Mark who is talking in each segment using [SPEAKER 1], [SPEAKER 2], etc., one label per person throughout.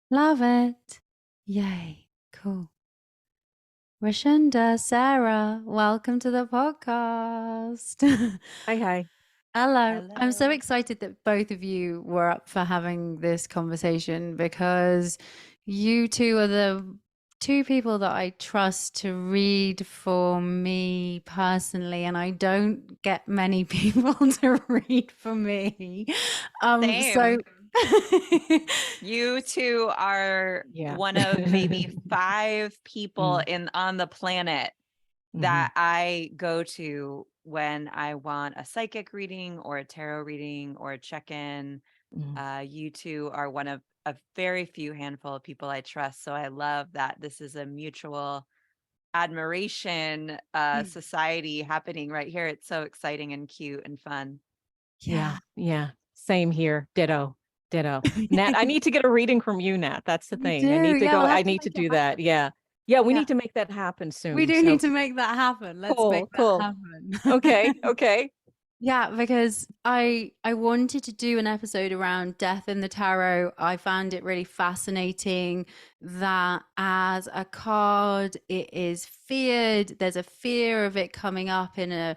[SPEAKER 1] Love it. Yay. Cool. Rashunda, Sarah, welcome to the podcast.
[SPEAKER 2] Hi, hi.
[SPEAKER 1] Hello. I'm so
[SPEAKER 3] Hello.
[SPEAKER 1] excited that both of you were up for having this conversation because you two are the two people that I trust to read for me personally, and I don't get many people to read for me. So
[SPEAKER 3] Same. You two are
[SPEAKER 2] Yeah.
[SPEAKER 3] one of maybe 5 people
[SPEAKER 2] Mm,
[SPEAKER 3] on the planet
[SPEAKER 2] mhm,
[SPEAKER 3] that I go to when I want a psychic reading or a tarot reading or a check-in.
[SPEAKER 2] mhm.
[SPEAKER 3] You two are one of a very few handful of people I trust. So I love that this is a mutual admiration society happening right here. It's so exciting and cute and fun.
[SPEAKER 2] Yeah,
[SPEAKER 1] Yeah.
[SPEAKER 2] yeah. Same here. Ditto. Ditto. Nat, I need to get a reading from you, Nat. That's the
[SPEAKER 1] You
[SPEAKER 2] thing. I
[SPEAKER 1] do.
[SPEAKER 2] need to
[SPEAKER 1] Yeah,
[SPEAKER 2] go.
[SPEAKER 1] we'll
[SPEAKER 2] I
[SPEAKER 1] have to
[SPEAKER 2] need to
[SPEAKER 1] make it
[SPEAKER 2] do that.
[SPEAKER 1] happen.
[SPEAKER 2] Yeah. Yeah, we
[SPEAKER 1] Yeah.
[SPEAKER 2] need to make that happen
[SPEAKER 1] We
[SPEAKER 2] soon.
[SPEAKER 1] do
[SPEAKER 2] So
[SPEAKER 1] need to make that happen. Let's make
[SPEAKER 2] cool,
[SPEAKER 1] that
[SPEAKER 2] cool.
[SPEAKER 1] happen.
[SPEAKER 2] Okay, okay.
[SPEAKER 1] Yeah, because I wanted to do an episode around death in the tarot. I found it really fascinating that as a card, it is feared. There's a fear of it coming up in a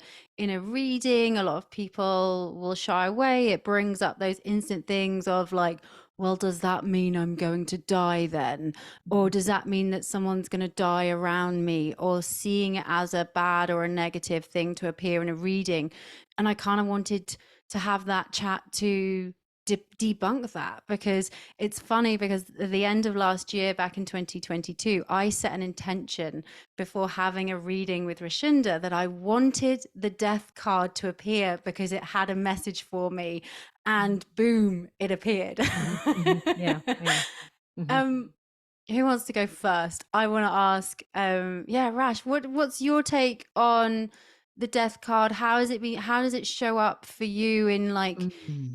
[SPEAKER 1] reading. A lot of people will shy away. It brings up those instant things of like, well, does that mean I'm going to die then? Or does that mean that someone's going to die around me? Or seeing it as a bad or a negative thing to appear in a reading. And I kind of wanted to have that chat to debunk that, because it's funny, because at the end of last year, back in 2022, I set an intention before having a reading with Rashunda that I wanted the death card to appear because it had a message for me, and boom, it appeared.
[SPEAKER 2] Yeah, yeah. hmm
[SPEAKER 1] um who wants to go first? I want to ask, yeah, Rash, what's your take on the death card? How does it show up for you in like
[SPEAKER 2] hmm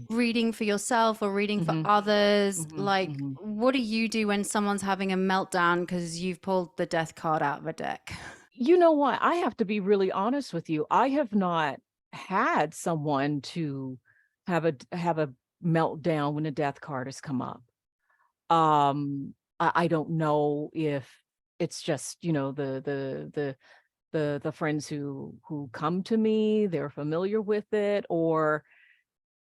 [SPEAKER 1] reading for yourself or reading for
[SPEAKER 2] hmm
[SPEAKER 1] others?
[SPEAKER 2] hmm
[SPEAKER 1] Like,
[SPEAKER 2] hmm
[SPEAKER 1] what do you do when someone's having a meltdown because you've pulled the death card out of a deck?
[SPEAKER 2] You know what? I have to be really honest with you. I have not had someone to have a meltdown when a death card has come up. I don't know if it's just, the friends who come to me, they're familiar with it, or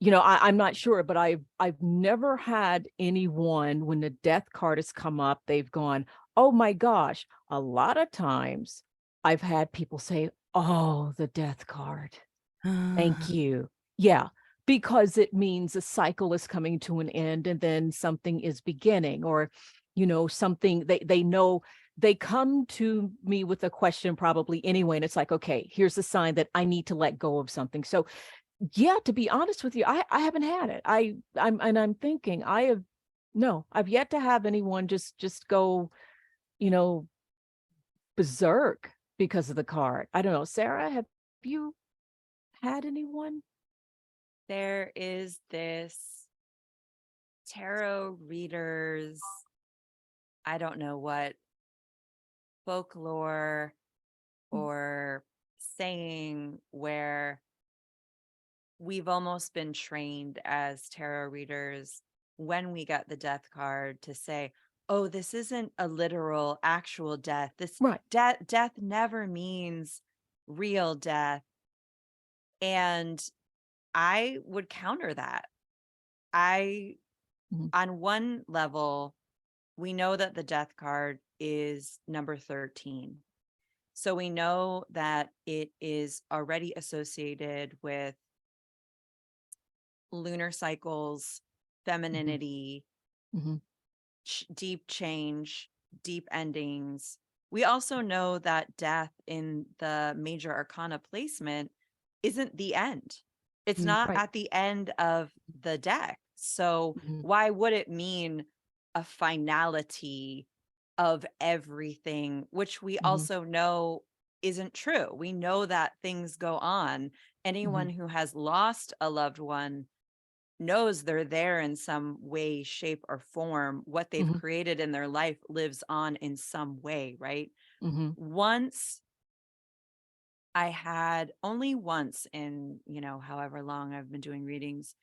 [SPEAKER 2] I'm not sure, but I've never had anyone when the death card has come up, they've gone, oh my gosh. A lot of times I've had people say, oh, the death card. Thank you. Yeah, because it means a cycle is coming to an end and then something is beginning, or something they know. They come to me with a question probably anyway, and it's like, okay, here's a sign that I need to let go of something. So yeah, to be honest with you, I haven't had it. I'm thinking I have no, I've yet to have anyone just go, you know, berserk because of the card. I don't know. Sarah, have you had anyone?
[SPEAKER 3] There is this tarot readers, I don't know what folklore or saying where we've almost been trained as tarot readers when we get the death card to say, oh, this isn't a literal actual death. This
[SPEAKER 2] Right.
[SPEAKER 3] death never means real death. And I would counter that. I
[SPEAKER 2] Mhm,
[SPEAKER 3] On one level, we know that the death card is number 13. So we know that it is already associated with lunar cycles,
[SPEAKER 2] mhm,
[SPEAKER 3] femininity,
[SPEAKER 2] mhm,
[SPEAKER 3] deep change, deep endings. We also know that death in the major arcana placement isn't the end. It's not
[SPEAKER 2] right.
[SPEAKER 3] at the end of the deck. So
[SPEAKER 2] Mhm,
[SPEAKER 3] why would it mean a finality of everything, which we
[SPEAKER 2] mhm,
[SPEAKER 3] also know isn't true? We know that things go on.
[SPEAKER 2] mhm,
[SPEAKER 3] Anyone who has lost a loved one knows they're there in some way, shape, or form. What they've
[SPEAKER 2] mhm,
[SPEAKER 3] created in their life lives on in some way, right?
[SPEAKER 2] mhm,
[SPEAKER 3] Once I had only once in, however long I've been doing readings,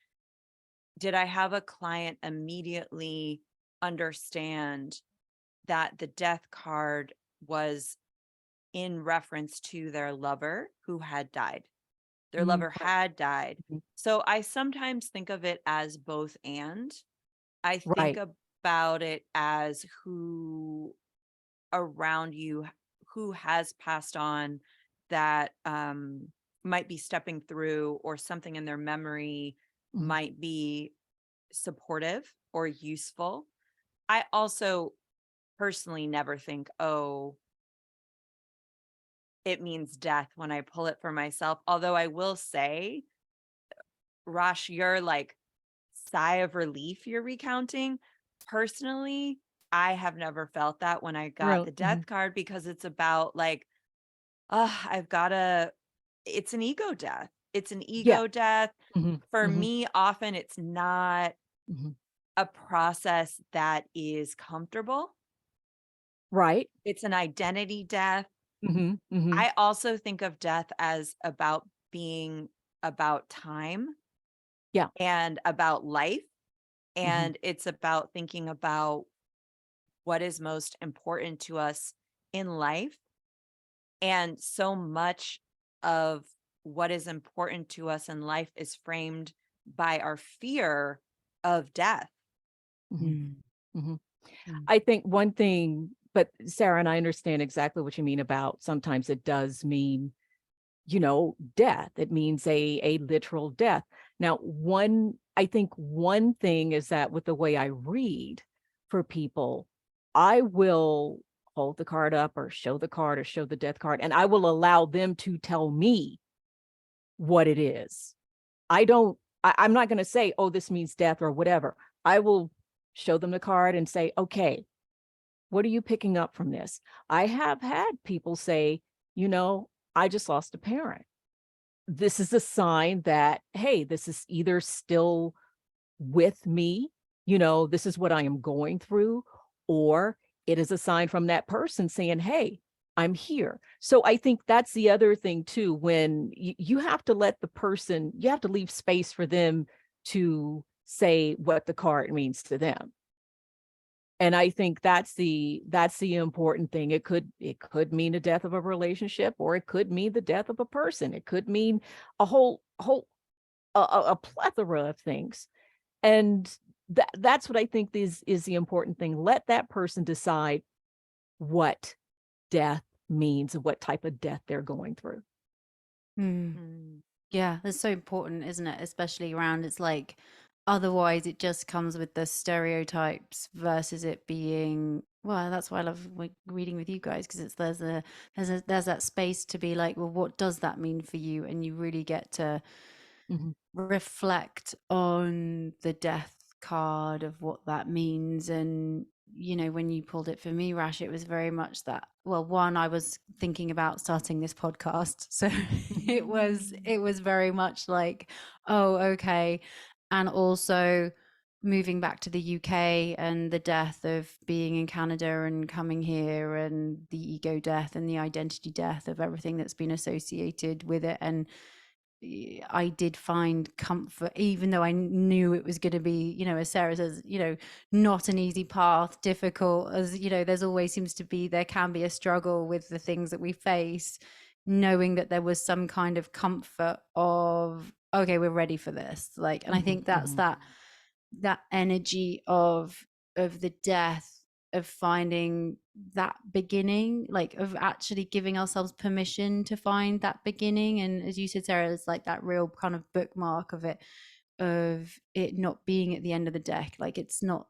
[SPEAKER 3] did I have a client immediately understand that the death card was in reference to their lover who had died. Their lover had died.
[SPEAKER 2] Mhm.
[SPEAKER 3] So I sometimes think of it as both and. I think
[SPEAKER 2] Right.
[SPEAKER 3] about it as who around you who has passed on that might be stepping through, or something in their memory
[SPEAKER 2] Mhm.
[SPEAKER 3] might be supportive or useful. I also personally never think, oh, it means death when I pull it for myself. Although I will say, Rosh, your like sigh of relief you're recounting, personally, I have never felt that when I got
[SPEAKER 2] Real.
[SPEAKER 3] the death card, because it's about like, I've got to, it's an ego death. It's an
[SPEAKER 2] Yeah.
[SPEAKER 3] ego death.
[SPEAKER 2] Mhm.
[SPEAKER 3] For
[SPEAKER 2] Mhm.
[SPEAKER 3] me, often it's not
[SPEAKER 2] Mhm.
[SPEAKER 3] a process that is comfortable.
[SPEAKER 2] Right.
[SPEAKER 3] It's an identity death.
[SPEAKER 2] Mhm. Mhm.
[SPEAKER 3] I also think of death as about being about time
[SPEAKER 2] Yeah.
[SPEAKER 3] and about life.
[SPEAKER 2] Mhm.
[SPEAKER 3] And it's about thinking about what is most important to us in life. And so much of what is important to us in life is framed by our fear of death.
[SPEAKER 2] Mhm.
[SPEAKER 1] Mm.
[SPEAKER 2] Mhm.
[SPEAKER 1] Mm.
[SPEAKER 2] I think one thing, but Sarah, and I understand exactly what you mean about sometimes it does mean, death. It means a literal death. Now, I think one thing is that with the way I read for people, I will hold the card up or show the card or show the death card, and I will allow them to tell me what it is. I'm not going to say, oh, this means death or whatever. I will show them the card and say, okay, what are you picking up from this? I have had people say, I just lost a parent. This is a sign that, hey, this is either still with me, this is what I am going through, or it is a sign from that person saying, hey, I'm here. So I think that's the other thing too, when you have to let the person, you have to leave space for them to say what the card means to them. And I think that's the important thing. It could mean the death of a relationship, or it could mean the death of a person. It could mean a whole a plethora of things. And that's what I think is the important thing. Let that person decide what death means and what type of death they're going through.
[SPEAKER 1] Mm.
[SPEAKER 3] Mm.
[SPEAKER 1] Yeah, that's so important, isn't it? Especially around it's like otherwise it just comes with the stereotypes versus it being well, that's why I love reading with you guys, because it's there's that space to be like, well, what does that mean for you? And you really get to
[SPEAKER 2] Mhm.
[SPEAKER 1] reflect on the death card of what that means. And when you pulled it for me, Rash, it was very much that, well, one, I was thinking about starting this podcast, so it was very much like, oh, okay. And also moving back to the UK and the death of being in Canada and coming here, and the ego death and the identity death of everything that's been associated with it. And I did find comfort, even though I knew it was going to be, as Sarah says, not an easy path, difficult, as there's always there can be a struggle with the things that we face, knowing that there was some kind of comfort of, okay, we're ready for this. Like, and I
[SPEAKER 2] Mhm.
[SPEAKER 1] think that's
[SPEAKER 2] Mhm.
[SPEAKER 1] that energy of the death, of finding that beginning, like of actually giving ourselves permission to find that beginning. And as you said, Sarah, it's like that real kind of bookmark of it not being at the end of the deck. Like it's not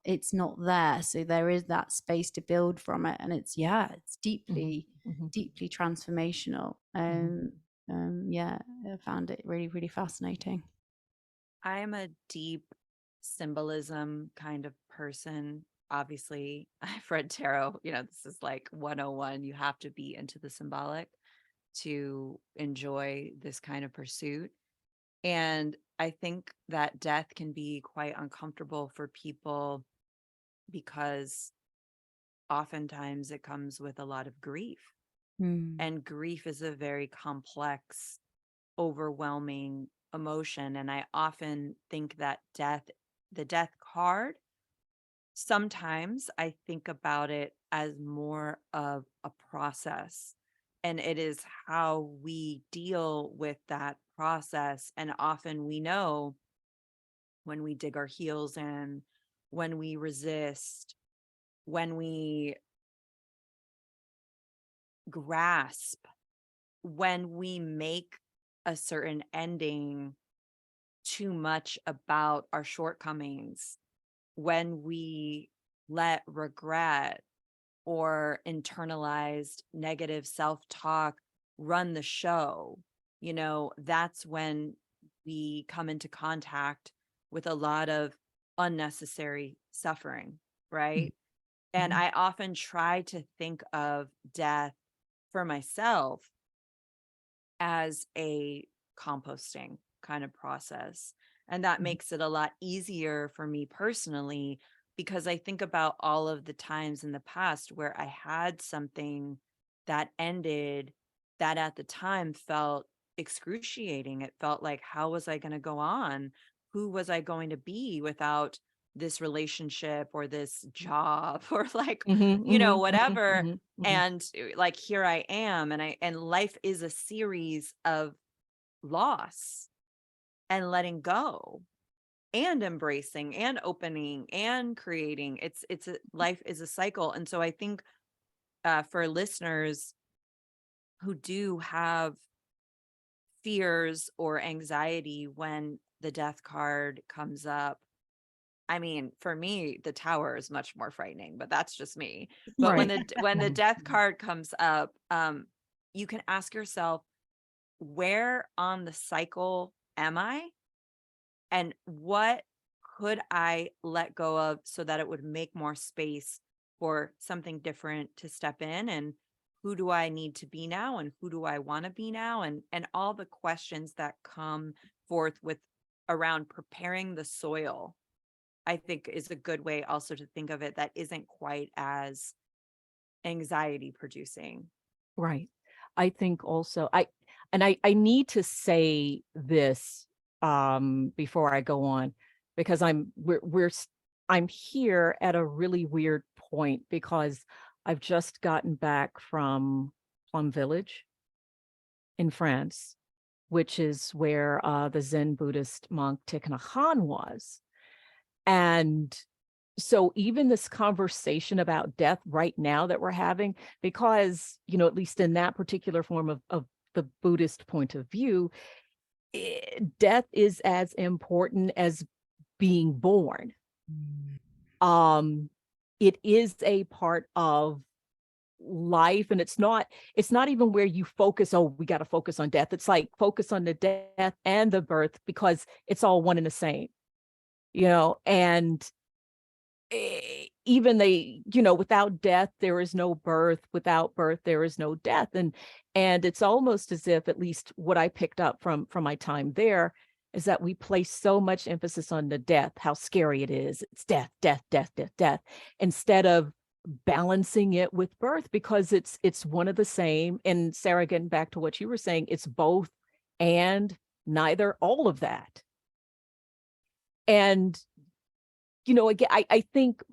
[SPEAKER 1] there, so there is that space to build from it. And it's
[SPEAKER 2] Mhm.
[SPEAKER 1] deeply
[SPEAKER 2] Mhm.
[SPEAKER 1] deeply transformational.
[SPEAKER 2] Mhm.
[SPEAKER 1] Yeah, I found it really, really fascinating.
[SPEAKER 3] I am a deep symbolism kind of person. Obviously, I've read tarot. This is like 101. You have to be into the symbolic to enjoy this kind of pursuit. And I think that death can be quite uncomfortable for people because oftentimes it comes with a lot of grief.
[SPEAKER 1] Mm.
[SPEAKER 3] And grief is a very complex, overwhelming emotion. And I often think that the death card sometimes I think about it as more of a process, and it is how we deal with that process. And often we know when we dig our heels in, when we resist, when we grasp, when we make a certain ending too much about our shortcomings, when we let regret or internalized negative self-talk run the show, that's when we come into contact with a lot of unnecessary suffering, right? And
[SPEAKER 2] Mhm.
[SPEAKER 3] I often try to think of death for myself as a composting kind of process. And that
[SPEAKER 2] Mhm.
[SPEAKER 3] makes it a lot easier for me personally, because I think about all of the times in the past where I had something that ended that at the time felt excruciating. It felt like, how was I going to go on? Who was I going to be without this relationship or this job or like,
[SPEAKER 2] Mhm. Mhm. Mhm.
[SPEAKER 3] whatever.
[SPEAKER 2] Mhm. Mhm.
[SPEAKER 3] And like, here I am, and life is a series of loss and letting go and embracing and opening and creating. Life is a cycle. And so I think for listeners who do have fears or anxiety when the death card comes up, I mean, for me, the tower is much more frightening, but that's just me. But when
[SPEAKER 2] Right.
[SPEAKER 3] the
[SPEAKER 2] Mhm.
[SPEAKER 3] death card comes up, you can ask yourself, where on the cycle am I? And what could I let go of so that it would make more space for something different to step in? And who do I need to be now? And who do I want to be now? And all the questions that come forth with around preparing the soil, I think is a good way also to think of it, that isn't quite as anxiety producing.
[SPEAKER 2] Right. I think also I need to say this before I go on, because I'm here at a really weird point, because I've just gotten back from Plum Village in France, which is where the Zen Buddhist monk Thich Nhat Hanh was. And so even this conversation about death right now that we're having, because, at least in that particular form of the Buddhist point of view, death is as important as being born. Um, it is a part of life, and it's not even where you focus, oh, we got to focus on death. It's like focus on the death and the birth, because it's all one and the same, and even without death there is no birth, without birth there is no death. And it's almost as if, at least what I picked up from my time there, is that we place so much emphasis on the death, how scary it is. It's death, death, death, death, death, instead of balancing it with birth, because it's one of the same. And Sarah, getting back to what you were saying, it's both and neither, all of that. And again, I think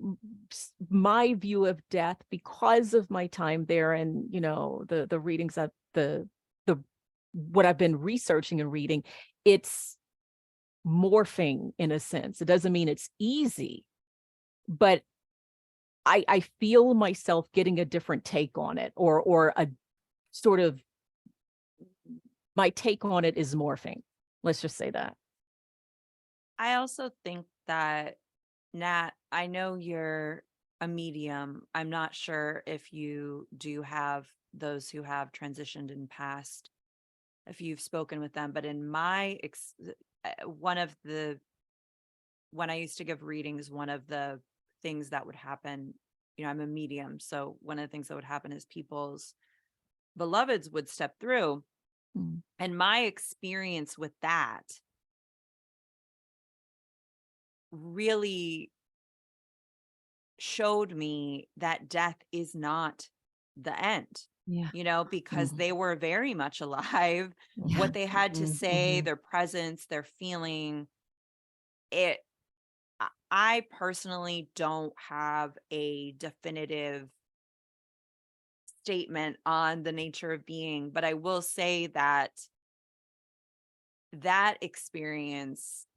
[SPEAKER 2] my view of death, because of my time there, and the readings that the what I've been researching and reading, it's morphing in a sense. It doesn't mean it's easy, but I feel myself getting a different take on it, or a sort of, my take on it is morphing. Let's just say that.
[SPEAKER 3] I also think that, Nat, I know you're a medium. I'm not sure if you do have those who have transitioned in past, if you've spoken with them, but in my one of the when I used to give readings, one of the things that would happen, I'm a medium, so one of the things that would happen is people's beloveds would step through,
[SPEAKER 2] Mm.
[SPEAKER 3] and my experience with that really showed me that death is not the end,
[SPEAKER 2] Yeah.
[SPEAKER 3] because they were very much alive.
[SPEAKER 2] Yeah.
[SPEAKER 3] What they had to say,
[SPEAKER 2] Mhm.
[SPEAKER 3] their presence, their feeling, it, I personally don't have a definitive statement on the nature of being, but I will say that that experience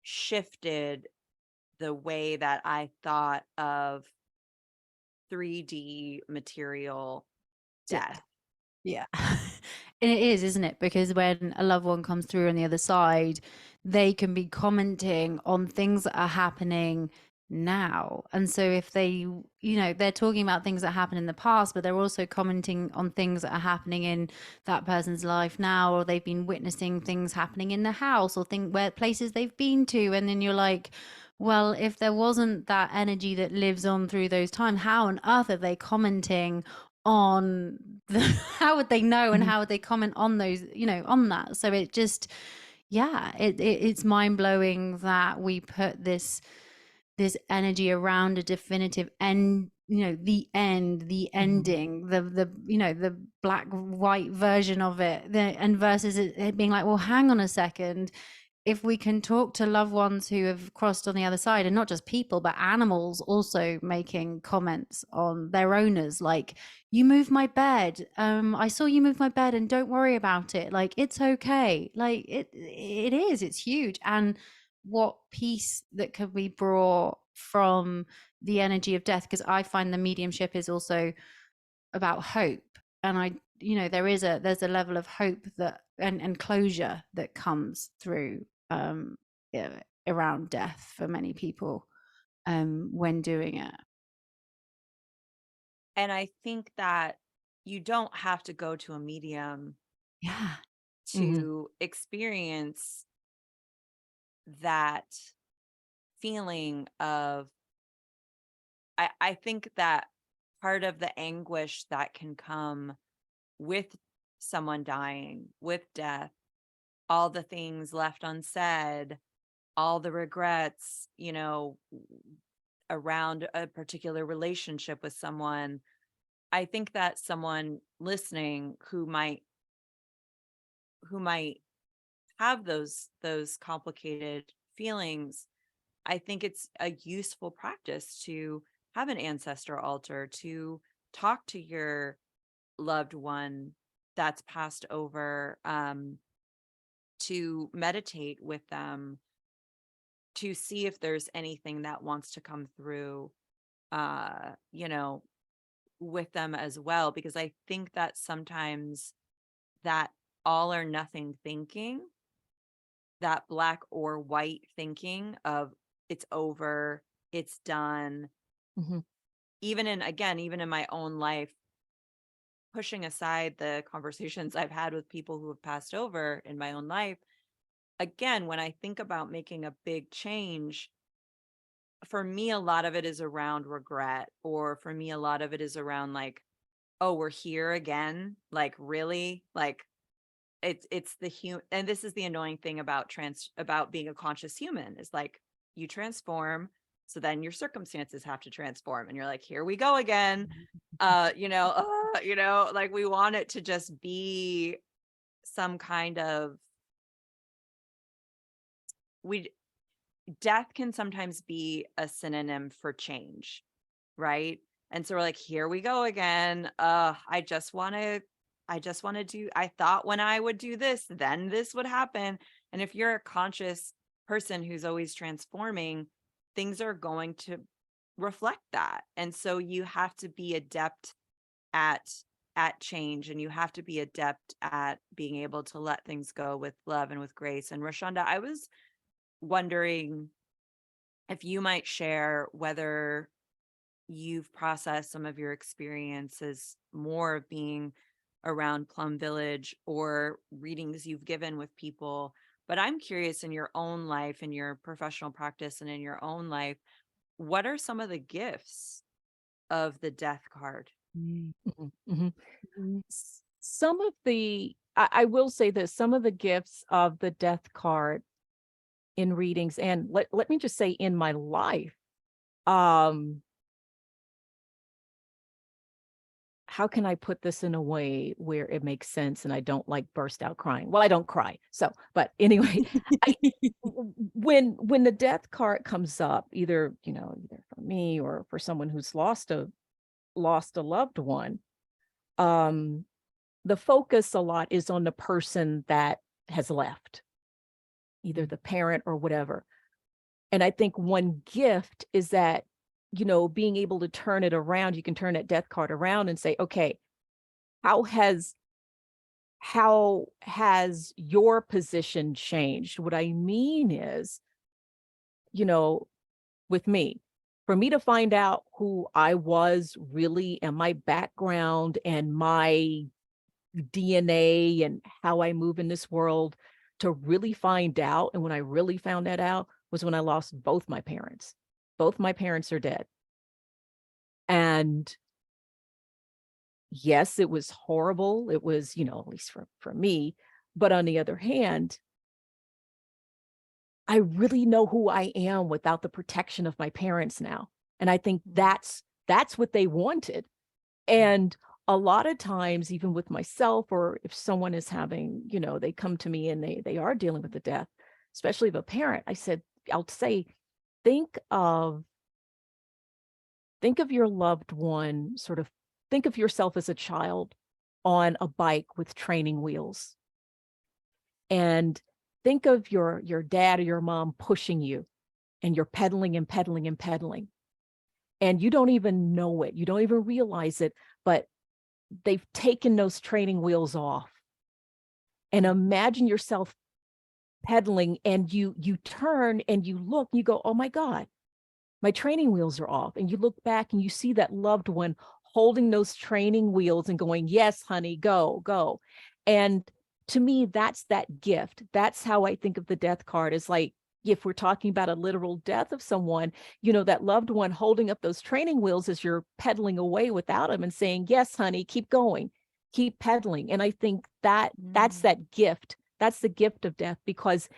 [SPEAKER 3] shifted the way that I thought of 3D material
[SPEAKER 1] Yeah.
[SPEAKER 3] death.
[SPEAKER 1] Yeah. And it is, isn't it? Because when a loved one comes through on the other side, they can be commenting on things that are happening now. And so if they, they're talking about things that happened in the past, but they're also commenting on things that are happening in that person's life now, or they've been witnessing things happening in the house, or where places they've been to. And then you're like, well, if there wasn't that energy that lives on through those times, how on earth are they commenting on how would they know, and
[SPEAKER 2] Mhm.
[SPEAKER 1] how would they comment on those, on that? So it just, yeah, it's mind-blowing that we put this energy around a definitive end, the end, the ending, the black white version of it, and versus it being like, well, hang on a second, if we can talk to loved ones who have crossed on the other side, and not just people but animals also making comments on their owners, like, you moved my bed, I saw you move my bed, and don't worry about it, like, it's okay, like, it's huge. And what peace that could be brought from the energy of death, because I find the mediumship is also about hope. And there's a level of hope that and closure that comes through around death for many people when doing it.
[SPEAKER 3] And I think that you don't have to go to a medium
[SPEAKER 1] Yeah.
[SPEAKER 3] to experience that feeling of, I think that part of the anguish that can come with someone dying, with death, all the things left unsaid, all the regrets, around a particular relationship with someone. I think that someone listening who might have those complicated feelings, I think it's a useful practice to have an ancestor altar, to talk to your loved one that's passed over, to meditate with them, to see if there's anything that wants to come through, uh, you know, with them as well. Because I think that sometimes that all or nothing thinking, that black or white thinking of it's over, it's done,
[SPEAKER 2] Mhm.
[SPEAKER 3] even in my own life, pushing aside the conversations I've had with people who have passed over in my own life, again, when I think about making a big change, for me, a lot of it is around regret, or for me, a lot of it is around like, oh, we're here again. Like, really? Like, it's the human. And this is the annoying thing about being a conscious human, is like, you transform. So then your circumstances have to transform. And you're like, here we go again. Like, we want it to just be some kind of, death can sometimes be a synonym for change, right? And so we're like, here we go again. I just want to do, I thought when I would do this, then this would happen. And if you're a conscious person who's always transforming, things are going to reflect that. And so you have to be adept at change, and you have to be adept at being able to let things go with love and with grace. And Rashunda, I was wondering if you might share whether you've processed some of your experiences more of being around Plum Village, or readings you've given with people. But I'm curious, in your own life, in your professional practice, and in your own life, what are some of the gifts of the death card?
[SPEAKER 2] Mhm. Mhm.
[SPEAKER 1] Mhm.
[SPEAKER 2] Some of I will say this, some of the gifts of the death card in readings, and let me just say in my life, um, how can I put this in a way where it makes sense and I don't like burst out crying? Well, I don't cry. So, but anyway, I when the death card comes up, either, either for me or for someone who's lost a loved one, the focus a lot is on the person that has left, either the parent or whatever. And I think one gift is that, being able to turn it around, you can turn that death card around and say, okay, how has your position changed? What I mean is, with me, for me to find out who I was really and my background and my DNA and how I move in this world, to really find out. And when I really found that out was when I lost both my parents. Both my parents are dead. And yes, it was horrible. It was, at least for me. But on the other hand, I really know who I am without the protection of my parents now. And I think that's what they wanted. And a lot of times, even with myself, or if someone is having, they come to me and they are dealing with the death, especially of a parent, I'll say, think of your loved one, think of yourself as a child on a bike with training wheels. And think of your dad or your mom pushing you, and you're pedaling and pedaling and pedaling. And you don't even know it. You don't even realize it, but they've taken those training wheels off. And imagine yourself pedaling, and you turn and you look, you go, oh my God, my training wheels are off. And you look back and you see that loved one holding those training wheels and going, yes, honey, go, go. And to me, that's that gift. That's how I think of the death card, is like, if we're talking about a literal death of someone, that loved one holding up those training wheels as you're pedaling away without them and saying, yes, honey, keep going, keep pedaling. And I think that's that gift. That's the gift of death, because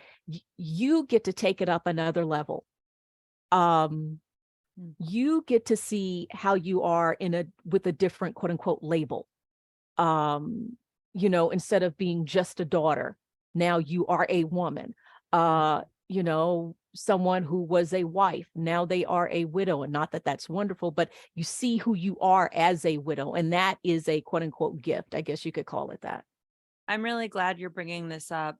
[SPEAKER 2] you get to take it up another level. You get to see how you are with a different quote unquote label. Instead of being just a daughter, now you are a woman. Someone who was a wife, now they are a widow. And not that that's wonderful, but you see who you are as a widow. And that is a quote unquote gift. I guess you could call it that.
[SPEAKER 3] I'm really glad you're bringing this up,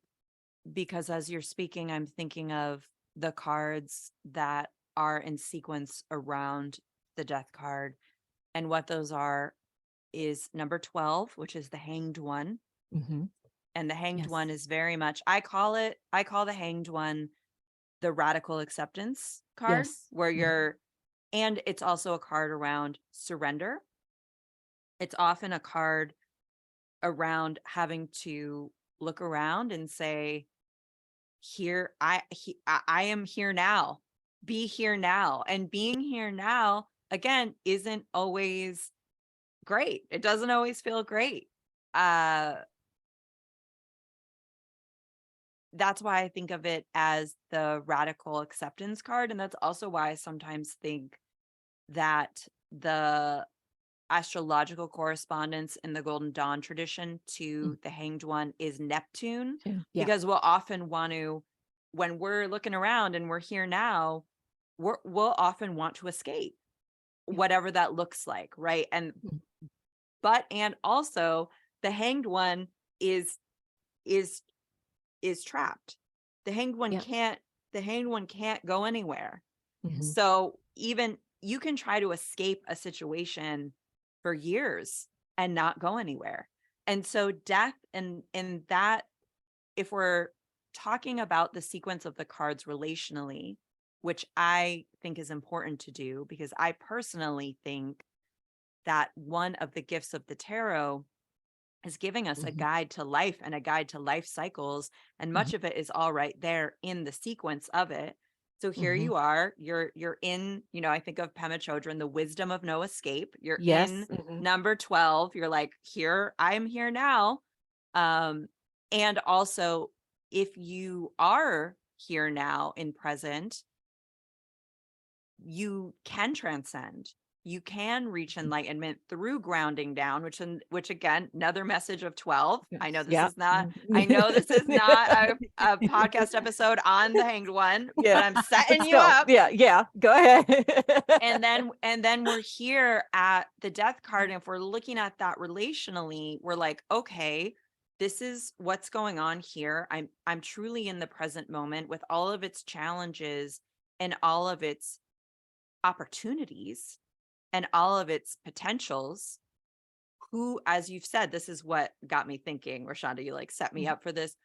[SPEAKER 3] because as you're speaking, I'm thinking of the cards that are in sequence around the death card. And what those are is number 12, which is the Hanged One.
[SPEAKER 2] Mm-hmm.
[SPEAKER 3] And the Hanged
[SPEAKER 2] Yes.
[SPEAKER 3] One is very much, I call the Hanged One the radical acceptance card,
[SPEAKER 2] Yes.
[SPEAKER 3] where you're, and it's also a card around surrender. It's often a card around having to look around and say, here, I am here now, be here now. And being here now, again, isn't always great. It doesn't always feel great. That's why I think of it as the radical acceptance card. And that's also why I sometimes think that the astrological correspondence in the Golden Dawn tradition to the Hanged One is Neptune,
[SPEAKER 2] Yeah.
[SPEAKER 3] because we'll often want to, when we're looking around and we're here now, we'll often want to escape, whatever that looks like, right? And and also the Hanged One is trapped. The Hanged One can't go anywhere. So even you can try to escape a situation for years and not go anywhere. And so death, and that, if we're talking about the sequence of the cards relationally, which I think is important to do, because I personally think that one of the gifts of the tarot is giving us a guide to life and a guide to life cycles. And much of it is all right there in the sequence of it. So here you are, you're in, I think of Pema Chodron, the wisdom of no escape. You're in number 12. You're like, here, I'm here now. And also, if you are here now in present, you can transcend. you can reach enlightenment through grounding down, which again, another message of 12. I know this
[SPEAKER 2] Yeah.
[SPEAKER 3] is not, I know this is not a podcast episode on the Hanged One,
[SPEAKER 2] Yeah.
[SPEAKER 3] but I'm setting
[SPEAKER 2] But
[SPEAKER 3] you
[SPEAKER 2] still,
[SPEAKER 3] up.
[SPEAKER 2] yeah, go ahead.
[SPEAKER 3] And then we're here at the death card. And if we're looking at that relationally, we're like, okay, this is what's going on here. I'm truly in the present moment with all of its challenges and all of its opportunities and all of its potentials. Who, as you've said, this is what got me thinking, Rashunda, you like set me up for this.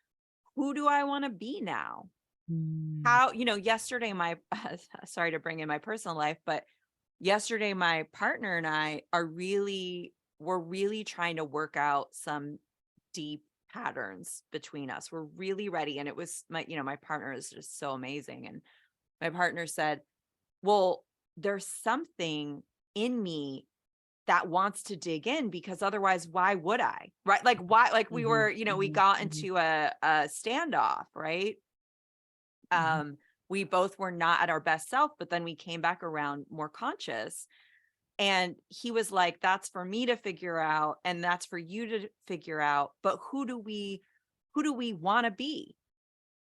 [SPEAKER 3] Who do I want to be now? How, yesterday, sorry to bring in my personal life, but yesterday, my partner and I we're really trying to work out some deep patterns between us. We're really ready. And it was my partner is just so amazing. And my partner said, well, there's something in me that wants to dig in, because otherwise, why would I? Right. Like, why? Like we were, we got into a standoff, right? We both were not at our best self, but then we came back around more conscious. And he was like, that's for me to figure out, and that's for you to figure out. But who do we want to be?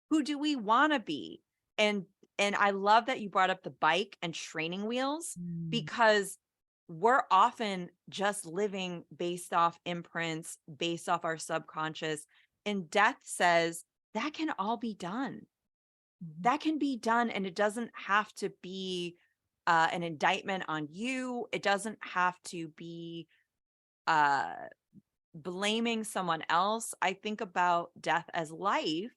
[SPEAKER 3] Who do we want to be? And I love that you brought up the bike and training wheels, because we're often just living based off imprints, based off our subconscious. And death says that can all be done. That can be done. And it doesn't have to be an indictment on you. It doesn't have to be blaming someone else. I think about death as life,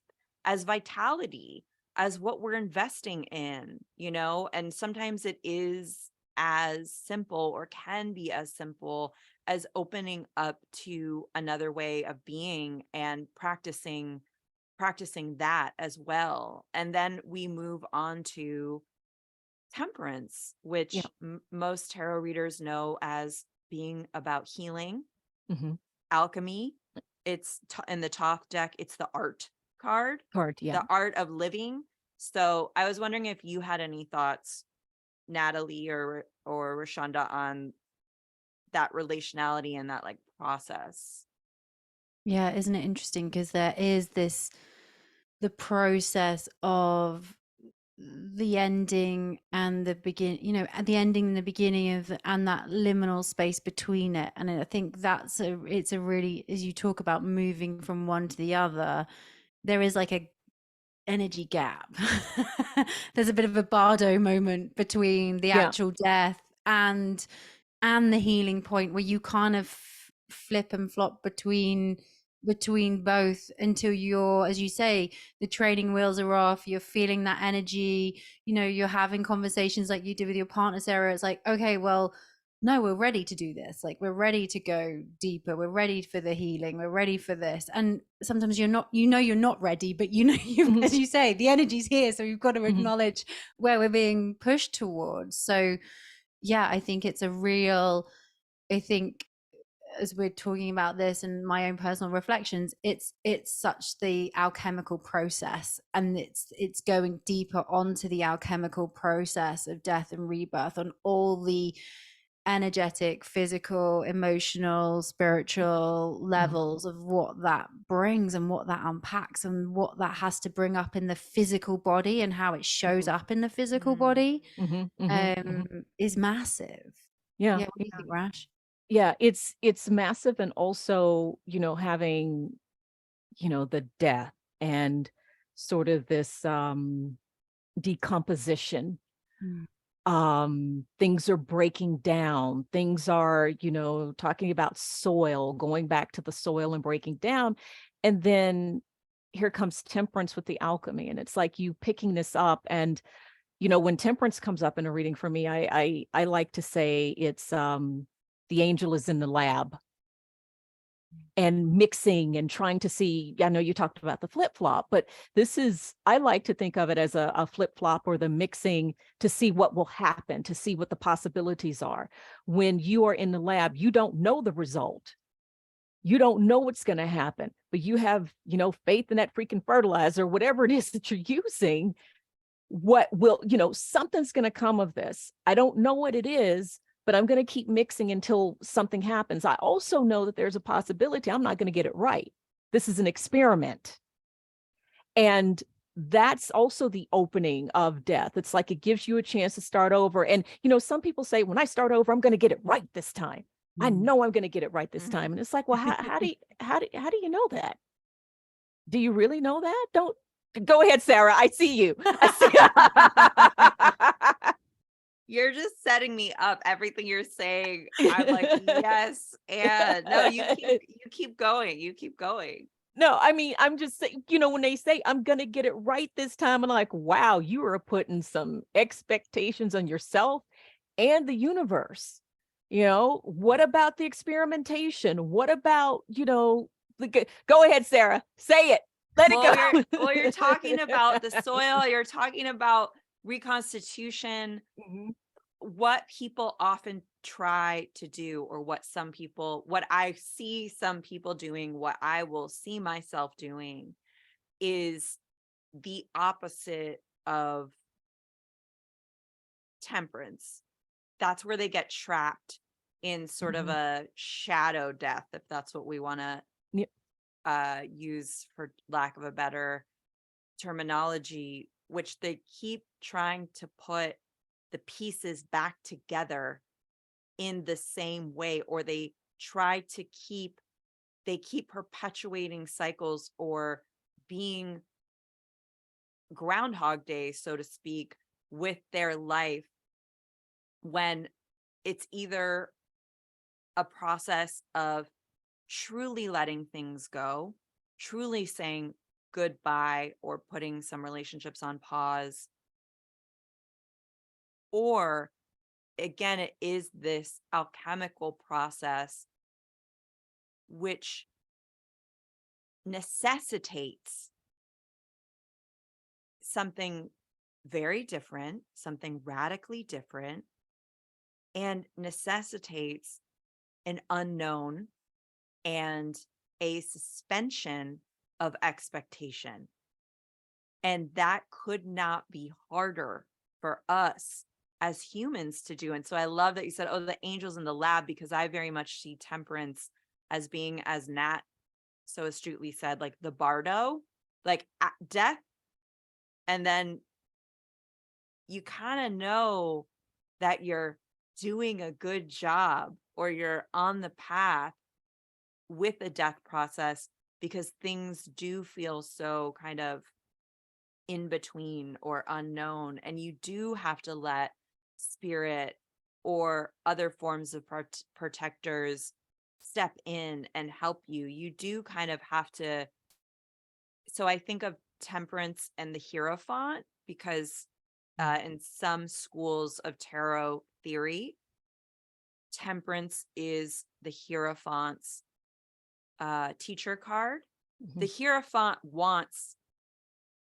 [SPEAKER 3] as vitality, as what we're investing in, and sometimes it is as simple, or can be as simple, as opening up to another way of being and practicing that as well. And then we move on to temperance, which most tarot readers know as being about healing, alchemy. It's in the top deck, it's the art card, the art of living. So I was wondering if you had any thoughts, Natalie or Rashunda, on that relationality and that process.
[SPEAKER 1] Yeah, isn't it interesting? Because there is the process of the ending and the begin, at the ending and the beginning of and that liminal space between it. And I think it's a really, as you talk about moving from one to the other, there is like a energy gap. There's a bit of a bardo moment between the actual death and the healing point, where you kind of flip and flop between both until you're, as you say, the training wheels are off, you're feeling that energy, you're having conversations like you did with your partner, Sarah. It's like, okay, well, no, we're ready to do this. Like, we're ready to go deeper. We're ready for the healing. We're ready for this. And sometimes you're not, you're not ready, but as you say, the energy's here. So you've got to acknowledge where we're being pushed towards. So yeah, I think it's a real, as we're talking about this and my own personal reflections, it's such the alchemical process, and it's going deeper onto the alchemical process of death and rebirth on all the energetic, physical, emotional, spiritual levels of what that brings and what that unpacks and what that has to bring up in the physical body and how it shows up in the physical body is massive.
[SPEAKER 2] Yeah.
[SPEAKER 1] What do you think, Rash?
[SPEAKER 2] Yeah, it's massive. And also, having, the death and sort of this decomposition. Things are breaking down. Things are, talking about soil, going back to the soil and breaking down. And then here comes temperance with the alchemy. And it's like you picking this up. And, when temperance comes up in a reading for me, I like to say it's the angel is in the lab and mixing and trying to see. I know you talked about the flip-flop, but I like to think of it as a flip-flop, or the mixing, to see what will happen, to see what the possibilities are. When you are in the lab, you don't know the result. You don't know what's going to happen, but you have, faith in that freaking fertilizer, whatever it is that you're using. What will, something's going to come of this. I don't know what it is, but I'm going to keep mixing until something happens. I also know that there's a possibility I'm not going to get it right. This is an experiment. And that's also the opening of death. It's like it gives you a chance to start over. And, some people say, when I start over, I'm going to get it right this time. I know I'm going to get it right this time. And it's like, well, how do you know that? Do you really know that? Don't go ahead, Sarah. I see you.
[SPEAKER 3] You're just setting me up. Everything you're saying, I'm like, yes. And no, you keep going. You keep going.
[SPEAKER 2] No, I mean, I'm just saying, when they say I'm going to get it right this time, I'm like, wow, you are putting some expectations on yourself and the universe. What about the experimentation? What about, go ahead, Sarah, say it. Let it
[SPEAKER 3] go. You're talking about the soil. You're talking about reconstitution. What people often try to do, or what I see some people doing, what I will see myself doing, is the opposite of temperance. That's where they get trapped in sort of a shadow death, if that's what we want to use, for lack of a better terminology, which they keep trying to put the pieces back together in the same way, or they keep perpetuating cycles, or being Groundhog Day, so to speak, with their life, when it's either a process of truly letting things go, truly saying goodbye, or putting some relationships on pause, or again, it is this alchemical process which necessitates something very different, something radically different, and necessitates an unknown and a suspension of expectation. And that could not be harder for us as humans to do. And so I love that you said, oh, the angels in the lab, because I very much see temperance as being, as Nat so astutely said, like the bardo, like death. And then you kind of know that you're doing a good job, or you're on the path with a death process, because things do feel so kind of in between or unknown. And you do have to let spirit or other forms of protectors step in and help you. You do kind of have to. So I think of temperance and the Hierophant, because in some schools of tarot theory, temperance is the Hierophant's teacher card. The Hierophant wants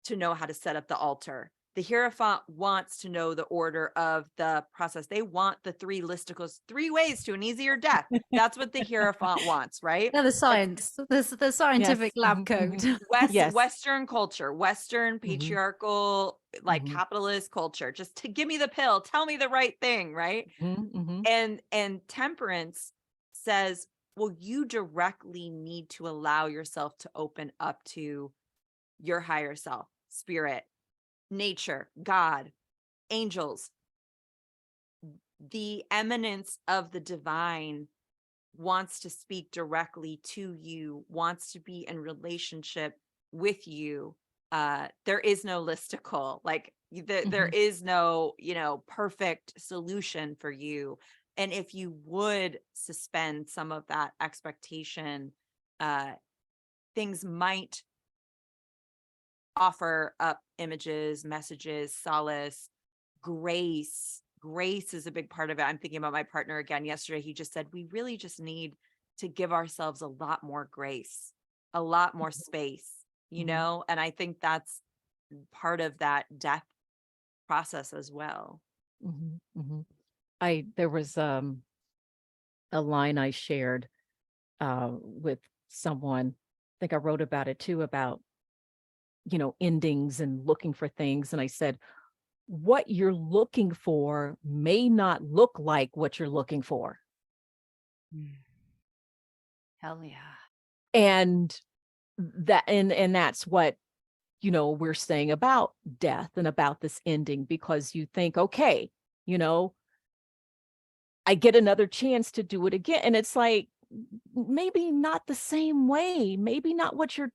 [SPEAKER 3] to know how to set up the altar. The Hierophant wants to know the order of the process. They want the 3 listicles, 3 ways to an easier death. That's what the Hierophant wants, right?
[SPEAKER 1] Yeah, the science, the scientific lab coat.
[SPEAKER 3] Western culture, Western patriarchal, like capitalist culture, just to give me the pill, tell me the right thing, right? And temperance says, well, you directly need to allow yourself to open up to your higher self, spirit, nature, God, angels. The eminence of the divine wants to speak directly to you, wants to be in relationship with you. There is no listicle, like there is no, perfect solution for you. And if you would suspend some of that expectation, things might offer up images, messages, solace, grace. Grace is a big part of it. I'm thinking about my partner again yesterday. He just said, we really just need to give ourselves a lot more grace, a lot more space, and I think that's part of that death process as well.
[SPEAKER 2] There was a line I shared with someone. I think I wrote about it too, about endings and looking for things. And I said, what you're looking for may not look like what you're looking for.
[SPEAKER 1] Hell yeah.
[SPEAKER 2] And that's what, we're saying about death and about this ending, because you think, okay, I get another chance to do it again. And it's like, maybe not the same way, maybe not what you're,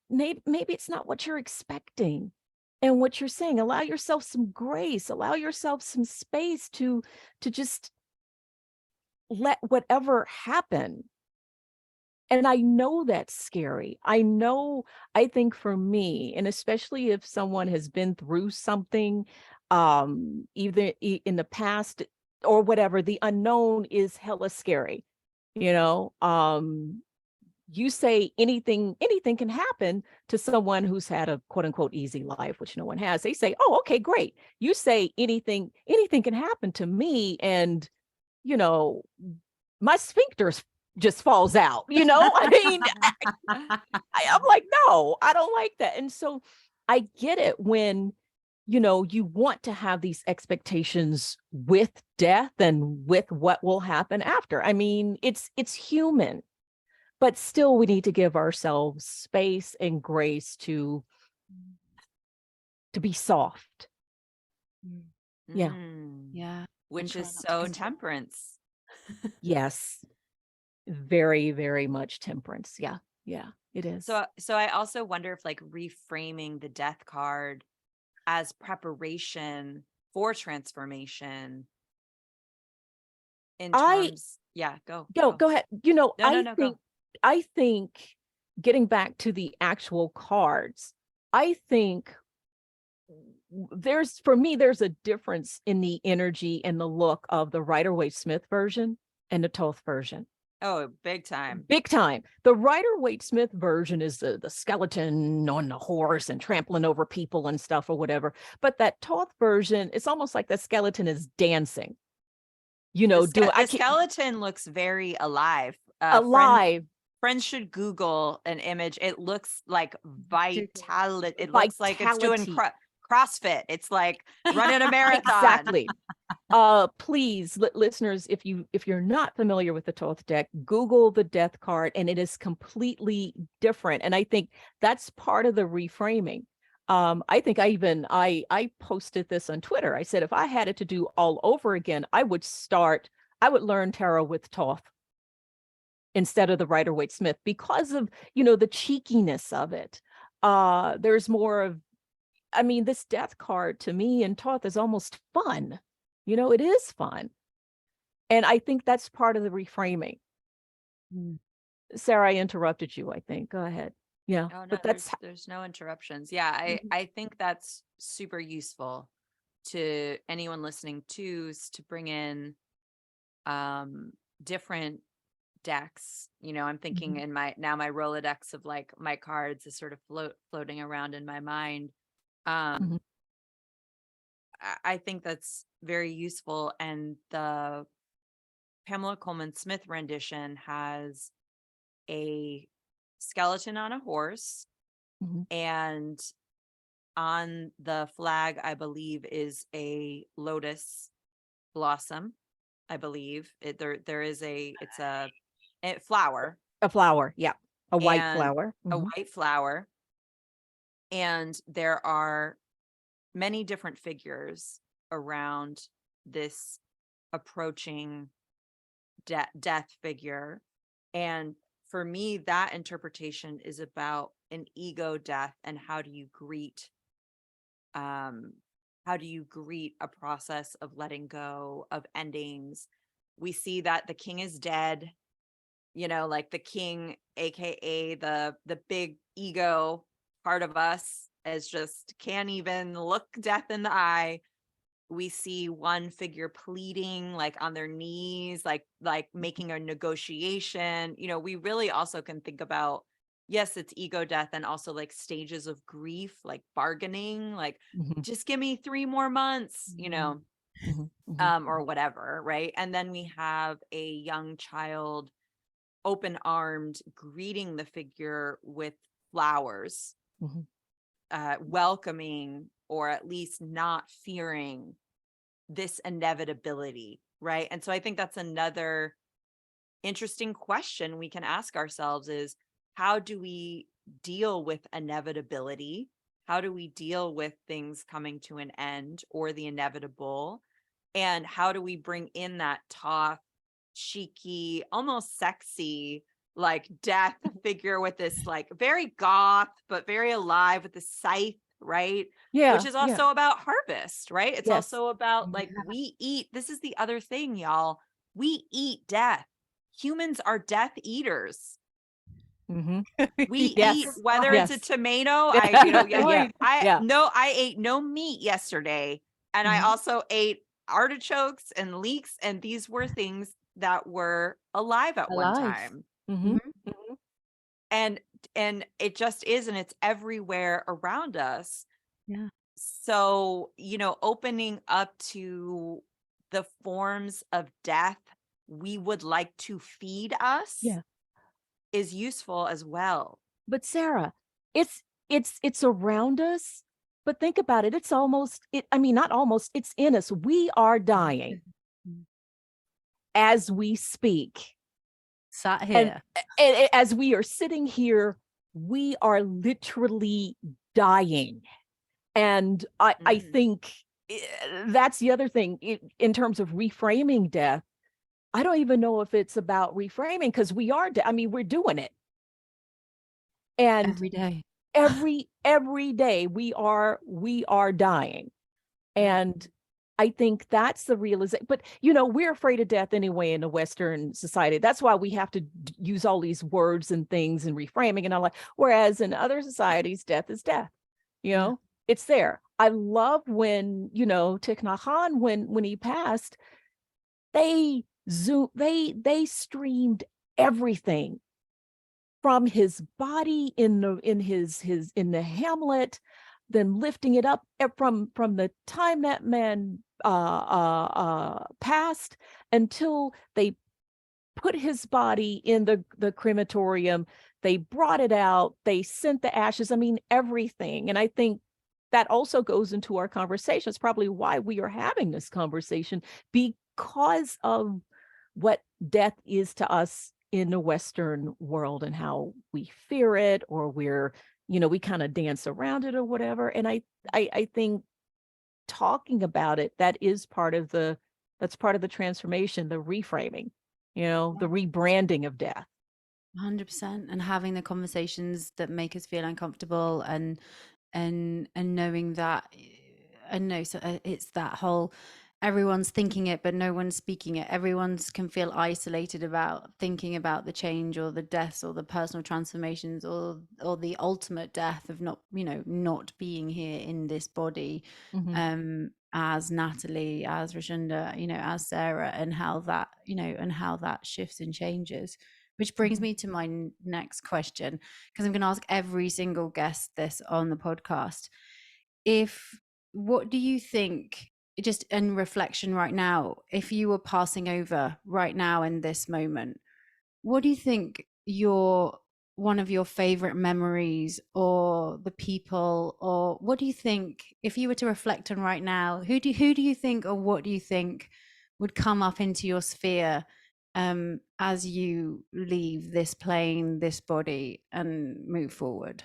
[SPEAKER 2] maybe it's not what you're expecting. And what you're saying, allow yourself some grace, allow yourself some space to just let whatever happen. And I know that's scary. I think for me, and especially if someone has been through something, either in the past or whatever, the unknown is hella scary. You say anything can happen to someone who's had a quote unquote easy life, which no one has. They say, oh, okay, great. You say anything can happen to me, and my sphincter just falls out. I mean, I'm like, no, I don't like that. And so I get it when, you want to have these expectations with death and with what will happen after. I mean, it's human, but still we need to give ourselves space and grace to be soft. Yeah.
[SPEAKER 1] Yeah.
[SPEAKER 3] Which
[SPEAKER 1] try
[SPEAKER 3] is
[SPEAKER 1] not to
[SPEAKER 3] so
[SPEAKER 1] be
[SPEAKER 3] temperance.
[SPEAKER 2] Yes. Very, very much temperance. Yeah. Yeah, it is.
[SPEAKER 3] So I also wonder if like reframing the death card as preparation for transformation in terms, go
[SPEAKER 2] ahead.
[SPEAKER 3] No,
[SPEAKER 2] I
[SPEAKER 3] go.
[SPEAKER 2] think getting back to the actual cards, I think there's a difference in the energy and the look of the Rider-Waite-Smith version and the Thoth version.
[SPEAKER 3] Oh, big time.
[SPEAKER 2] Big time. The Rider-Waite-Smith version is the skeleton on the horse and trampling over people and stuff or whatever. But that Thoth version, it's almost like the skeleton is dancing.
[SPEAKER 3] The skeleton looks very alive.
[SPEAKER 2] Alive.
[SPEAKER 3] Friends should Google an image. It looks like vitality. It looks like it's doing CrossFit. It's like running a marathon.
[SPEAKER 2] Exactly. Please, listeners, if you're not familiar with the Thoth deck, Google the death card, and it is completely different. And I think that's part of the reframing. I think I posted this on Twitter. I said, if I had it to do all over again, I would learn tarot with Thoth instead of the Rider-Waite-Smith, because of, the cheekiness of it. There's more of, this death card to me in Thoth is almost fun. It is fun. And I think that's part of the reframing. Sarah, I interrupted you, I think. Go ahead. Yeah.
[SPEAKER 3] Oh, no,
[SPEAKER 2] but
[SPEAKER 3] there's no interruptions. Yeah, I think that's super useful to anyone listening to bring in different decks. I'm thinking in my Rolodex of like my cards is sort of floating around in my mind. I think that's very useful. And the Pamela Coleman Smith rendition has a skeleton on a horse, and on the flag, I believe, is a lotus blossom. I believe there is it's a flower.
[SPEAKER 2] A flower, yeah. A white flower.
[SPEAKER 3] A white flower. And there are many different figures around this approaching death figure. And for me, that interpretation is about an ego death, and how do you greet a process of letting go, of endings. We see that the king is dead, like the king, aka the big ego part of us, as just can't even look death in the eye. We see one figure pleading, like on their knees, like making a negotiation. We really also can think about, yes, it's ego death, and also like stages of grief, like bargaining, like just give me 3 more months, or whatever, right? And then we have a young child, open-armed, greeting the figure with flowers, welcoming or at least not fearing this inevitability, right? And so I think that's another interesting question we can ask ourselves is, how do we deal with inevitability? How do we deal with things coming to an end or the inevitable? And how do we bring in that tough, cheeky, almost sexy, like death figure with this like very goth, but very alive with the scythe, right?
[SPEAKER 2] Yeah.
[SPEAKER 3] Which is also about harvest, right? It's
[SPEAKER 2] Yes.
[SPEAKER 3] also about like we eat. This is the other thing, y'all. We eat death. Humans are death eaters.
[SPEAKER 2] Mm-hmm.
[SPEAKER 3] We
[SPEAKER 2] Yes.
[SPEAKER 3] eat, whether it's a
[SPEAKER 2] Yes.
[SPEAKER 3] tomato,
[SPEAKER 2] Yeah.
[SPEAKER 3] I ate no meat yesterday. And I
[SPEAKER 2] Mhm.
[SPEAKER 3] also ate artichokes and leeks, and these were things that were alive at one
[SPEAKER 1] Alive.
[SPEAKER 3] time.
[SPEAKER 2] Mhm.
[SPEAKER 1] Mhm.
[SPEAKER 2] Mhm.
[SPEAKER 3] And it just is, and it's everywhere around us.
[SPEAKER 1] Yeah.
[SPEAKER 3] So, opening up to the forms of death we would like to feed us
[SPEAKER 2] Yeah.
[SPEAKER 3] is useful as well.
[SPEAKER 2] But Sarah, it's around us. But think about it. It's almost it. I mean, not almost. It's in us. We are dying
[SPEAKER 1] Mhm.
[SPEAKER 2] as we speak,
[SPEAKER 1] Sat
[SPEAKER 2] and,
[SPEAKER 1] here.
[SPEAKER 2] as we are sitting here, we are literally dying. And I
[SPEAKER 3] Mm.
[SPEAKER 2] think that's the other thing in terms of reframing death. I don't even know if it's about reframing because we are. I mean, we're doing it, and
[SPEAKER 1] Every day.
[SPEAKER 2] every day we are dying. And I think that's the realization. But we're afraid of death anyway in the Western society. That's why we have to use all these words and things and reframing and all that. Whereas in other societies, death is death.
[SPEAKER 1] Yeah.
[SPEAKER 2] It's there. I love when Thich Nhat Hanh, when he passed, they streamed everything from his body in the Hamlet, then lifting it up from the time that man passed until they put his body in the crematorium. They brought it out. They sent the ashes. I mean, everything. And I think that also goes into our conversation. It's probably why we are having this conversation, because of what death is to us in the Western world and how we fear it, or we kind of dance around it or whatever. And I think talking about it, that's part of the transformation, the reframing, the rebranding of death.
[SPEAKER 1] 100%. And having the conversations that make us feel uncomfortable, and knowing that, and no, so it's that whole, everyone's thinking it but no one's speaking it. Everyone's can feel isolated about thinking about the change or the deaths or the personal transformations or the ultimate death of not being here in this body, as Natalie, as Rashunda, as Sarah, and how that shifts and changes. Which brings me to my next question, because I'm going to ask every single guest this on the podcast. What do you think, just in reflection right now, if you were passing over right now in this moment, what do you think one of your favorite memories, or the people, or what do you think, if you were to reflect on right now, who do you think, or what do you think would come up into your sphere as you leave this plane, this body, and move forward?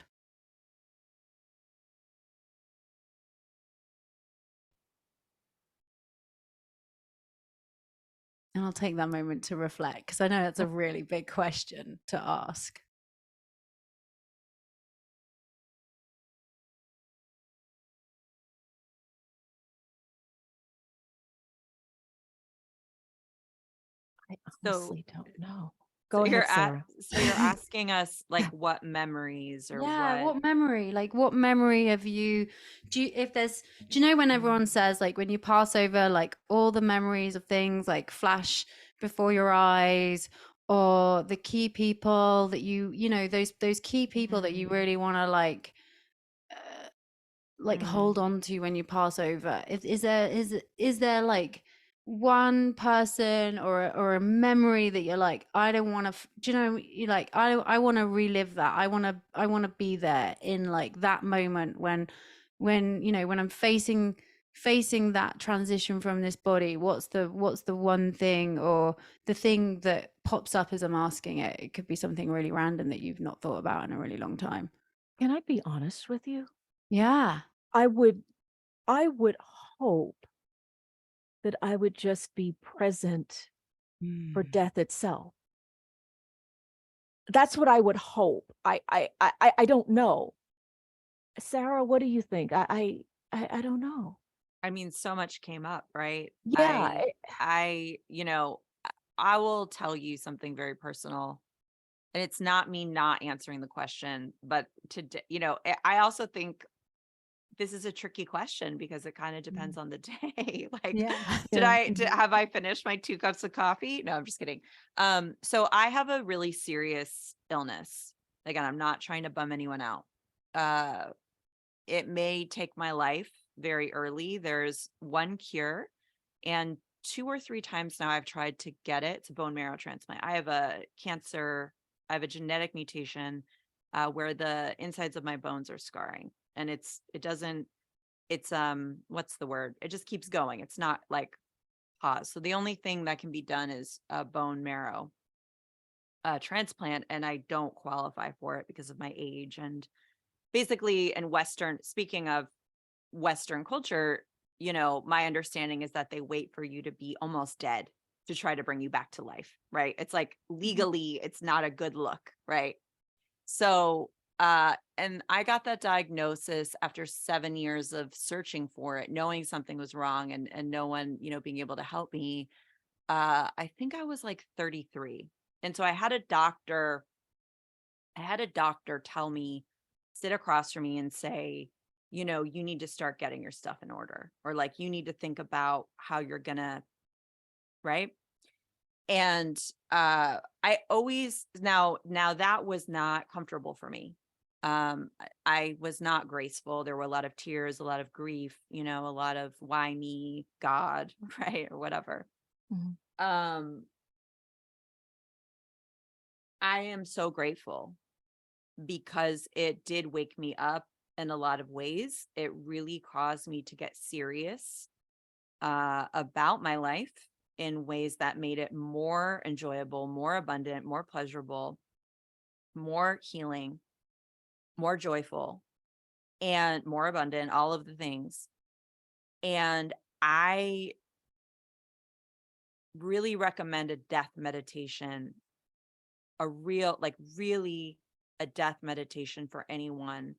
[SPEAKER 1] And I'll take that moment to reflect, because I know that's a really big question to ask.
[SPEAKER 2] I
[SPEAKER 3] So
[SPEAKER 2] honestly don't know. Go ahead, Sarah.
[SPEAKER 3] so you're asking us like what memories or
[SPEAKER 1] Yeah,
[SPEAKER 3] what?
[SPEAKER 1] what memory? Like, what memory have you? Do you know when everyone says, like, when you pass over, like, all the memories of things like flash before your eyes, or the key people that those key people that you really want to hold on to when you pass over? Is there like one person or a memory that you're like, I don't want to, do you know, you like, I want to relive that. I want to be there in like that moment when when, you know, when I'm facing that transition from this body, what's the one thing or the thing that pops up as I'm asking it? It could be something really random that you've not thought about in a really long time.
[SPEAKER 2] Can I be honest with you?
[SPEAKER 1] Yeah.
[SPEAKER 2] I would hope that I would just be present for death itself. That's what I would hope. I don't know. Sarah, what do you think? I don't know.
[SPEAKER 3] I mean, so much came up, right?
[SPEAKER 2] Yeah.
[SPEAKER 3] You know, I will tell you something very personal, and it's not me not answering the question, but you know, I also think this is a tricky question because it kind of depends on the day. Like,
[SPEAKER 1] Yeah.
[SPEAKER 3] have I finished my 2 cups of coffee? No, I'm just kidding. So I have a really serious illness. Again, I'm not trying to bum anyone out. It may take my life very early. There's one cure, and 2 or 3 times now I've tried to get it. It's a bone marrow transplant. I have a cancer. I have a genetic mutation where the insides of my bones are scarring, and it's what's the word? It just keeps going. It's not like pause. So the only thing that can be done is a bone marrow transplant, and I don't qualify for it because of my age. And basically, speaking of Western culture, you know, my understanding is that they wait for you to be almost dead to try to bring you back to life, right? It's like legally, it's not a good look, right? So, and I got that diagnosis after 7 years of searching for it, knowing something was wrong and no one, you know, being able to help me. I think I was like 33. And so I had a doctor tell me, sit across from me and say, you know, you need to start getting your stuff in order, or like, you need to think about how you're gonna, right? And I always, now that was not comfortable for me. I was not graceful. There were a lot of tears, a lot of grief, you know, a lot of why me, God, right? Or whatever.
[SPEAKER 2] Mhm.
[SPEAKER 3] I am so grateful because it did wake me up in a lot of ways. It really caused me to get serious about my life in ways that made it more enjoyable, more abundant, more pleasurable, more healing, more joyful, and more abundant, all of the things. And I really recommend a death meditation, really a death meditation for anyone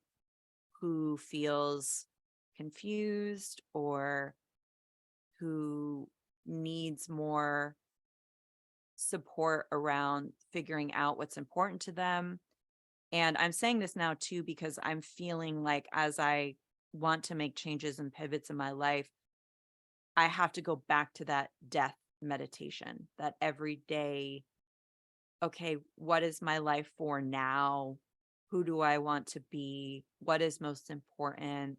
[SPEAKER 3] who feels confused or who needs more support around figuring out what's important to them. And I'm saying this now too, because I'm feeling like as I want to make changes and pivots in my life, I have to go back to that death meditation, that every day, okay, what is my life for now? Who do I want to be? What is most important?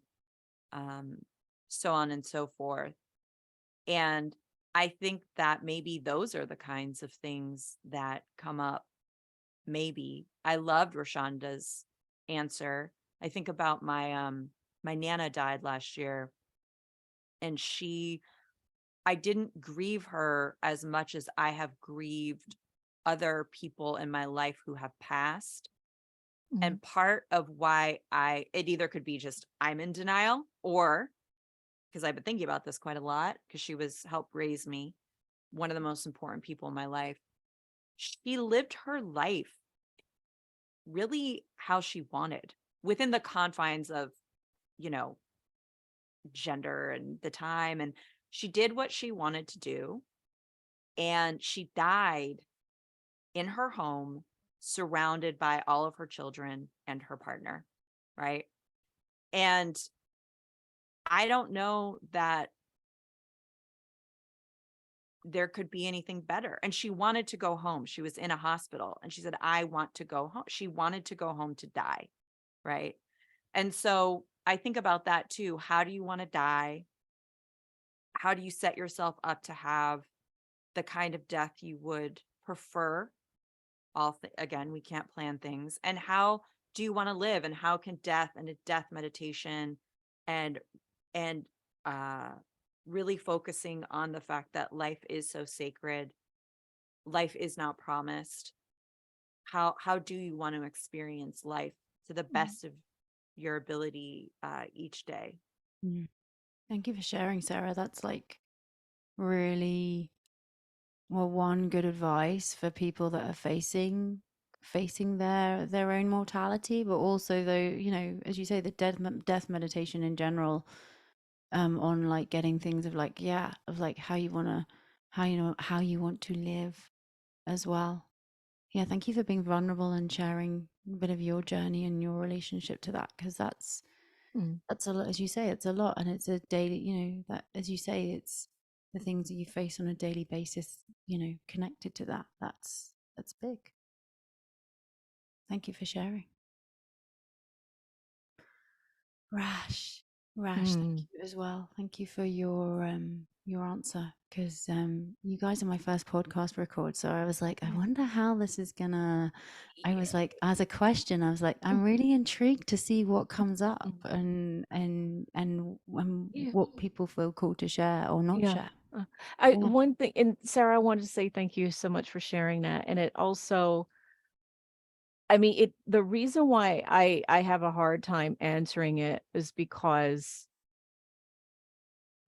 [SPEAKER 3] Um, so on and so forth. And I think that maybe those are the kinds of things that come up. Maybe I loved Rashunda's answer. I think about my Nana died last year, and I didn't grieve her as much as I have grieved other people in my life who have passed.
[SPEAKER 2] Mhm.
[SPEAKER 3] And part of why it either could be just I'm in denial, or because I've been thinking about this quite a lot because she helped raise me, one of the most important people in my life. She lived her life really how she wanted within the confines of, you know, gender and the time. And she did what she wanted to do. And she died in her home, surrounded by all of her children and her partner. Right. And I don't know that there could be anything better. And she wanted to go home. She was in a hospital and she said, I want to go home. She wanted to go home to die. Right. And so I think about that too. How do you want to die? How do you set yourself up to have the kind of death you would prefer? Again, we can't plan things. And how do you want to live? And how can death and a death meditation and and uh really focusing on the fact that life is so sacred, life is not promised. How do you want to experience life to the best of your ability each day?
[SPEAKER 1] Mm. Thank you for sharing, Sarah. That's like really, well, one, good advice for people that are facing their own mortality, but also, though, you know, as you say, the death meditation in general, on like getting things of like, yeah, of like how you want to, how you want to live as well. Yeah, thank you for being vulnerable and sharing a bit of your journey and your relationship to that, because that's a lot, as you say, it's a lot, and it's a daily, you know, that, as you say, it's the things that you face on a daily basis, you know, connected to that. That's big. Thank you for sharing. Rash, thank
[SPEAKER 2] Mm.
[SPEAKER 1] you as well. Thank you for your answer, because you guys are my first podcast record, so I was like, I wonder how this is gonna. I was like, as a question, I was like, I'm really intrigued to see what comes up, and
[SPEAKER 2] Yeah.
[SPEAKER 1] what people feel called to share or not
[SPEAKER 2] Yeah.
[SPEAKER 1] share.
[SPEAKER 2] I
[SPEAKER 1] Yeah.
[SPEAKER 2] one thing, and Sarah, I wanted to say thank you so much for sharing that. And it also, I mean, the reason why I have a hard time answering it is because,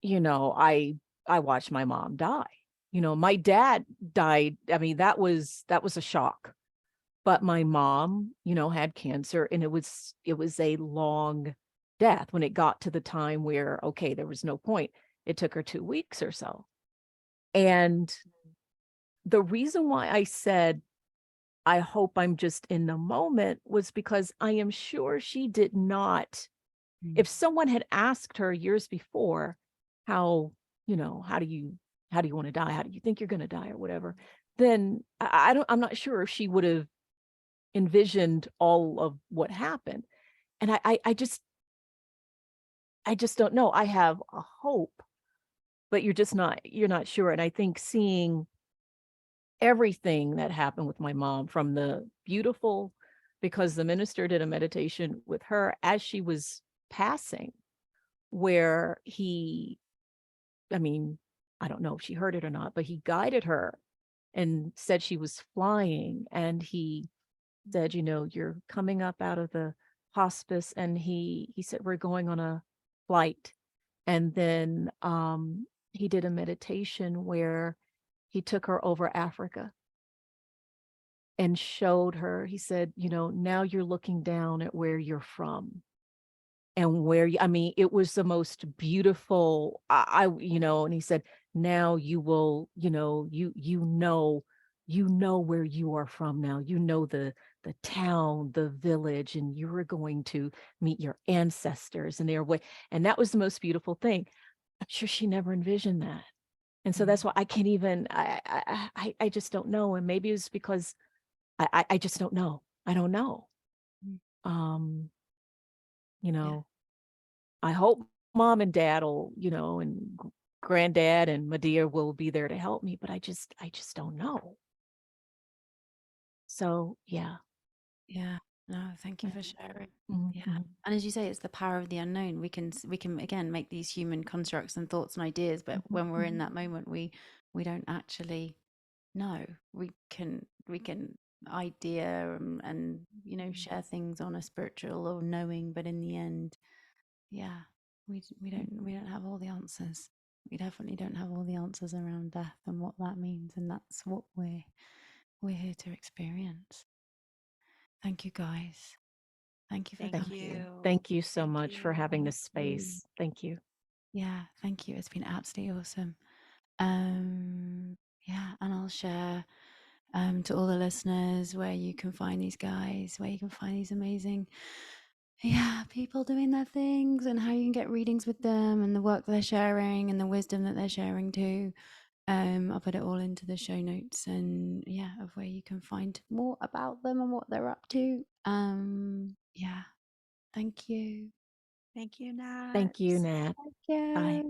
[SPEAKER 2] you know, I watched my mom die. You know, my dad died. I mean, that was a shock. But my mom, you know, had cancer, and it was a long death when it got to the time where, okay, there was no point. It took her 2 weeks or so. And the reason why I said, I hope I'm just in the moment, was because I am sure she did not.
[SPEAKER 1] Mm.
[SPEAKER 2] If someone had asked her years before, how, you know, how do you want to die? How do you think you're going to die or whatever? Then I'm not sure if she would have envisioned all of what happened. And I just don't know. I have a hope, but you're not sure. And I think seeing everything that happened with my mom, from the beautiful, because the minister did a meditation with her as she was passing, where he, I mean, I don't know if she heard it or not, but he guided her and said she was flying. And he said, you know, you're coming up out of the hospice. And he said, we're going on a flight. And then he did a meditation where he took her over Africa and showed her. He said, you know, now you're looking down at where you're from, and where I mean, it was the most beautiful. You know, and he said, now you will, you know, you know where you are from now. You know the town, the village, and you are going to meet your ancestors and their way. And that was the most beautiful thing. I'm sure she never envisioned that. And so that's why I can't even, I just don't know. And maybe it's because I just don't know. I don't know.
[SPEAKER 1] Mm.
[SPEAKER 2] Um, you
[SPEAKER 1] Yeah.
[SPEAKER 2] know, I hope mom and dad will, you know, and granddad and Medea will be there to help me, but I just don't know. So yeah.
[SPEAKER 1] Yeah. No, thank you for sharing. Yeah.
[SPEAKER 2] Mhm.
[SPEAKER 1] And as you say, it's the power of the unknown. We can again make these human constructs and thoughts and ideas, but when we're in that moment, we don't actually know. We can idea and you know, share things on a spiritual or knowing, but in the end, yeah, we don't have all the answers. We definitely don't have all the answers around death and what that means, and that's what we're here to experience. Thank you guys. Thank you for
[SPEAKER 3] Thank
[SPEAKER 2] Thank
[SPEAKER 1] coming.
[SPEAKER 2] you.
[SPEAKER 3] you.
[SPEAKER 2] Thank you so
[SPEAKER 3] Thank
[SPEAKER 2] much for
[SPEAKER 3] you.
[SPEAKER 2] having
[SPEAKER 1] Thank
[SPEAKER 2] this
[SPEAKER 1] you.
[SPEAKER 2] space. Thank you.
[SPEAKER 1] Yeah, thank you. It's been absolutely awesome. Yeah, and I'll share to all the listeners where you can find these guys, where you can find these amazing, yeah, people doing their things, and how you can get readings with them, and the work they're sharing and the wisdom that they're sharing too. I'll put it all into the show notes, and yeah, of where you can find more about them and what they're up to. Yeah, thank you.
[SPEAKER 3] Thank you, Nat.
[SPEAKER 2] Thank you, Nat.
[SPEAKER 1] Thank
[SPEAKER 2] Bye.
[SPEAKER 1] you.